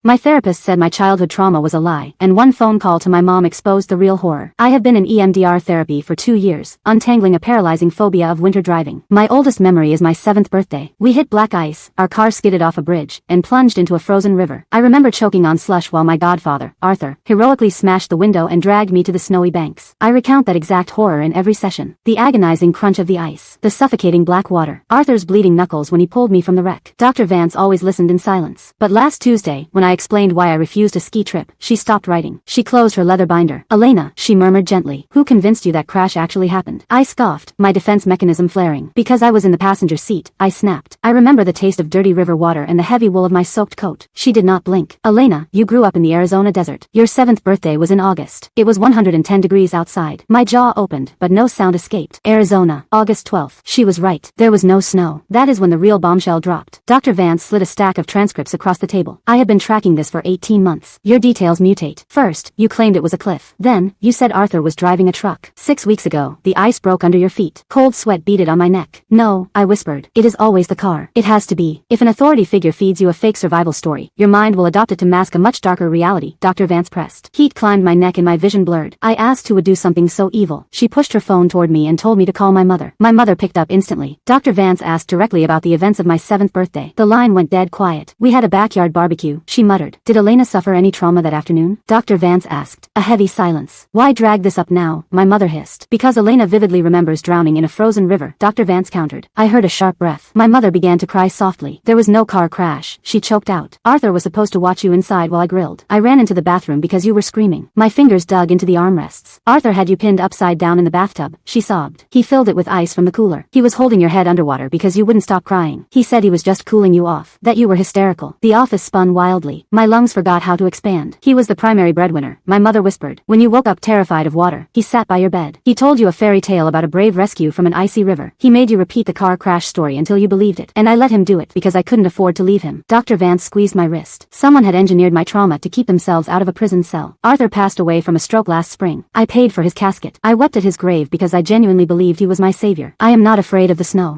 My therapist said my childhood trauma was a lie, and one phone call to my mom exposed the real horror. I have been in EMDR therapy for 2 years, untangling a paralyzing phobia of winter driving. My oldest memory is my 7th birthday. We hit black ice, our car skidded off a bridge, and plunged into a frozen river. I remember choking on slush while my godfather, Arthur, heroically smashed the window and dragged me to the snowy banks. I recount that exact horror in every session. The agonizing crunch of the ice, the suffocating black water, Arthur's bleeding knuckles when he pulled me from the wreck. Dr. Vance always listened in silence. But last Tuesday, when I explained why I refused a ski trip, she stopped writing. She closed her leather binder. "Elena," she murmured gently, "who convinced you that crash actually happened?" I scoffed, my defense mechanism flaring. "Because I was in the passenger seat," I snapped. "I remember the taste of dirty river water and the heavy wool of my soaked coat." She did not blink. "Elena, you grew up in the Arizona desert. Your 7th birthday was in August. It was 110 degrees outside." My jaw opened, but no sound escaped. Arizona, August 12th. She was right. There was no snow. That is when the real bombshell dropped. Dr. Vance slid a stack of transcripts across the table. "I have been tracking this for 18 months. Your details mutate. First, you claimed it was a cliff. Then, you said Arthur was driving a truck. 6 weeks ago, the ice broke under your feet. Cold sweat beaded on my neck." "No," I whispered. "It is always the car. It has to be. If an authority figure feeds you a fake survival story, your mind will adopt it to mask a much darker reality." Dr. Vance pressed. Heat climbed my neck and my vision blurred. I asked who would do something so evil. She pushed her phone toward me and told me to call my mother. My mother picked up instantly. Dr. Vance asked directly about the events of my 7th birthday. The line went dead quiet. "We had a backyard barbecue," she muttered. "Did Elena suffer any trauma that afternoon?" Dr. Vance asked. A heavy silence. "Why drag this up now?" my mother hissed. "Because Elena vividly remembers drowning in a frozen river," Dr. Vance countered. I heard a sharp breath. My mother began to cry softly. "There was no car crash," she choked out. "Arthur was supposed to watch you inside while I grilled. I ran into the bathroom because you were screaming." My fingers dug into the armrests. "Arthur had you pinned upside down in the bathtub," she sobbed. "He filled it with ice from the cooler. He was holding your head underwater because you wouldn't stop crying. He said he was just cooling you off, that you were hysterical." The office spun wildly. My lungs forgot how to expand. "He was the primary breadwinner," my mother whispered. "When you woke up terrified of water, he sat by your bed. He told you a fairy tale about a brave rescue from an icy river. He made you repeat the car crash story until you believed it. And I let him do it because I couldn't afford to leave him." Dr. Vance squeezed my wrist. Someone had engineered my trauma to keep themselves out of a prison cell. "Arthur passed away from a stroke last spring. I paid for his casket. I wept at his grave because I genuinely believed he was my savior. I am not afraid of the snow.